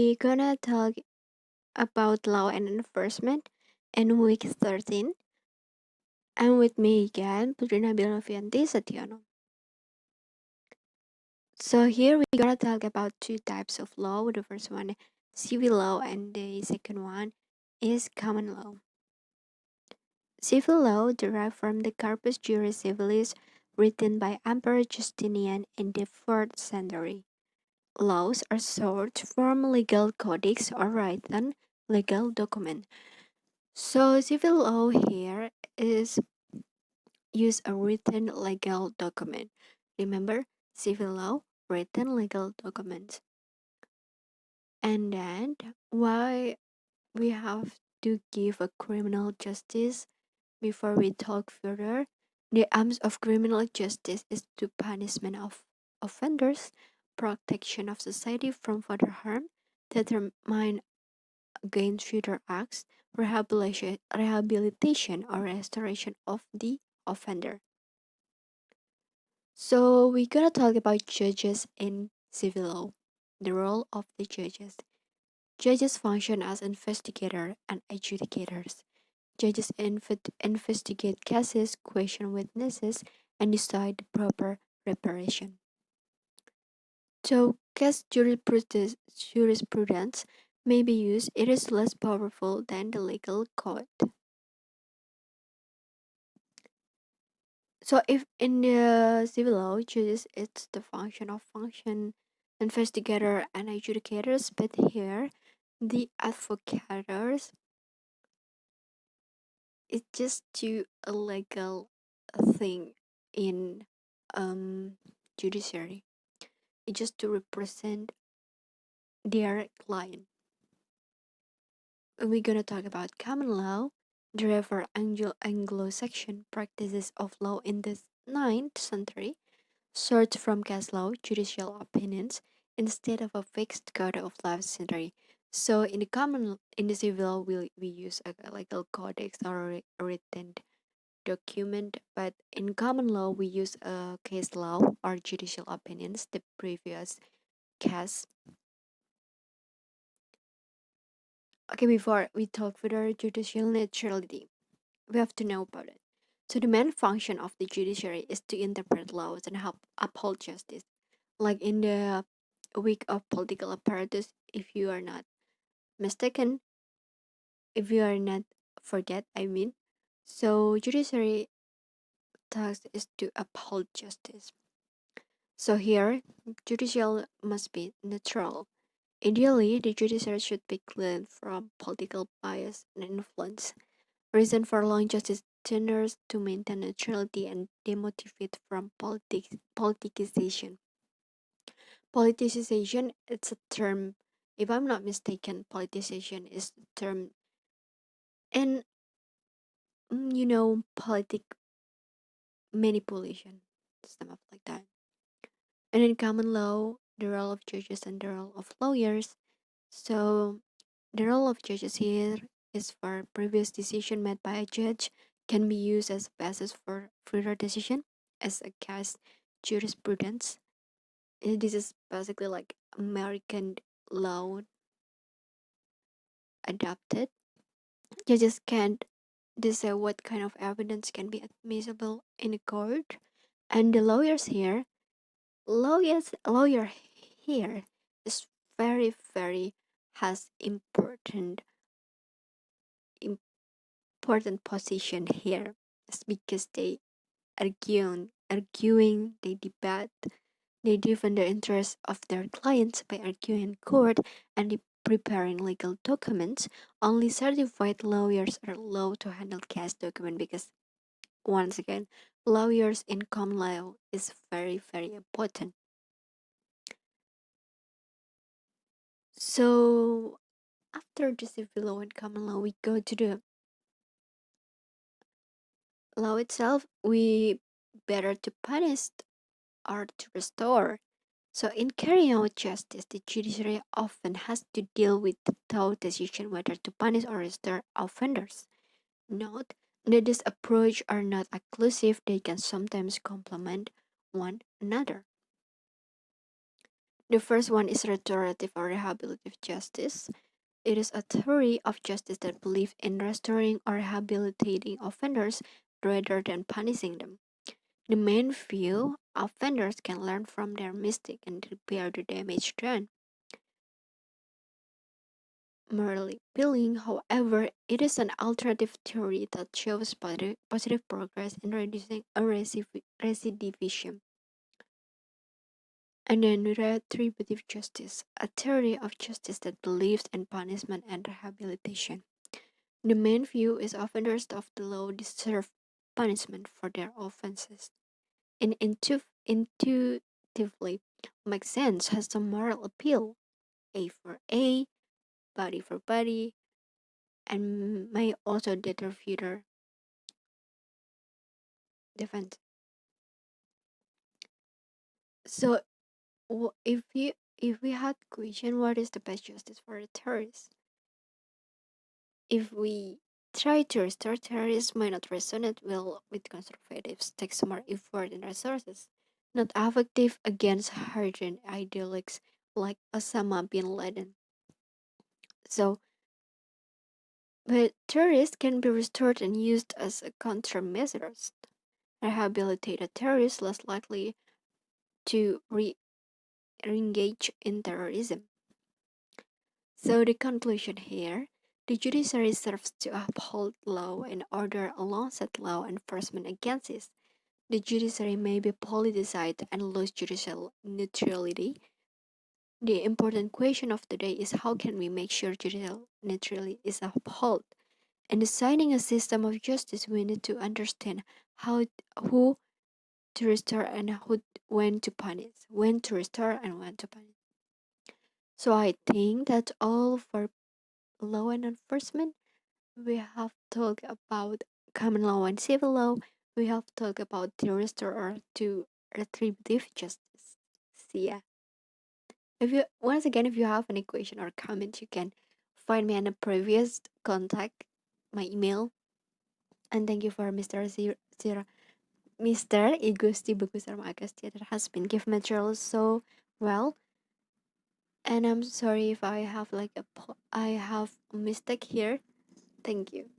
we gonna talk about law and enforcement in week 13. And with me again, Putri Nabilla N.S. So here we're gonna talk about two types of law. The first one, civil law, and the second one is common law. Civil law derived from the Corpus Juris Civilis written by Emperor Justinian in the 4th century. Laws are short form legal codex or written legal document. So civil law here is use a written legal document. Remember, civil law, written legal documents. And then why we have to give a criminal justice before we talk further. The aims of criminal justice is to punishment of offenders, protection of society from further harm, determine against future acts, rehabilitation or restoration of the offender. So we're gonna talk about judges in civil law. The role of the judges. Judges function as investigators and adjudicators. Judges investigate cases, question witnesses, and decide the proper reparation. So case jurisprudence may be used, it is less powerful than the legal code. So if in the civil law, judges, it's the function investigator and adjudicators, but here the advocators is just to a legal thing in judiciary. It's just to represent their client. We're gonna talk about common law, therefore Anglo-Saxon practices of law in the 9th century, search from case law, judicial opinions, instead of a fixed code of last century. So in the civil law, we use a legal codex or a written document, but in common law, we use a case law or judicial opinions, the previous case. Okay, before we talk further, judicial neutrality, we have to know about it. So the main function of the judiciary is to interpret laws and help uphold justice. Like in the week of political apparatus, if you are not mistaken, if you are not forget, I mean. So judiciary task is to uphold justice. So here, judicial must be neutral. Ideally, the judiciary should be clean from political bias and influence. Reason for allowing justice tenors to maintain neutrality and demotivate from politicization. Politicization, it's a term, if I'm not mistaken, politicization is a term in, politic manipulation, stuff like that. And in common law, the role of judges and the role of lawyers. So the role of judges here is for previous decision made by a judge can be used as a basis for further decision as a case jurisprudence. And this is basically like American law adopted. Judges can't decide what kind of evidence can be admissible in a court, and the lawyer here is very has important position here. It's because they arguing, they debate, they defend the interests of their clients by arguing in court and preparing legal documents. Only certified lawyers are allowed to handle case document because once again, lawyers in common law is very important. So after the civil law and common law, we go to the law itself. We better to punish or to restore. So in carrying out justice, the judiciary often has to deal with the tough decision whether to punish or restore offenders. Note that this approach are not exclusive, they can sometimes complement one another. The first one is restorative or rehabilitative justice. It is a theory of justice that believes in restoring or rehabilitating offenders rather than punishing them. The main view, offenders can learn from their mistake and repair the damage done. Merely peeling, however, it is an alternative theory that shows positive progress in reducing a recidivism. And then retributive justice, a theory of justice that believes in punishment and rehabilitation. The main view is offenders of the law deserve punishment for their offenses. And intuitively makes sense, has some moral appeal. A for A, body for body, and may also deter future defense. So if we had question what is the best justice for a terrorist, if we try to restore terrorists might not resonate well with conservatives, takes more effort and resources, not effective against hardened ideologues like Osama bin Laden. So, but terrorists can be restored and used as a countermeasures. Rehabilitated terrorists less likely to re-engage in terrorism. So the conclusion here, the judiciary serves to uphold law and order alongside law enforcement agencies. The judiciary may be politicized and lose judicial neutrality. The important question of the day is how can we make sure judicial neutrality is upheld? In designing a system of justice, we need to understand how who to restore and when to punish, when to restore and when to punish. So I think that's all for law and enforcement. We have talked about common law and civil law. We have talked about the restorer to retributive justice. See ya. If you once again, if you have any question or comment, you can find me on the previous contact, my email. And thank you for Mr. Gusti Bagus Agastia that has been given material so well. And I'm sorry if I have I have a mistake here. Thank you.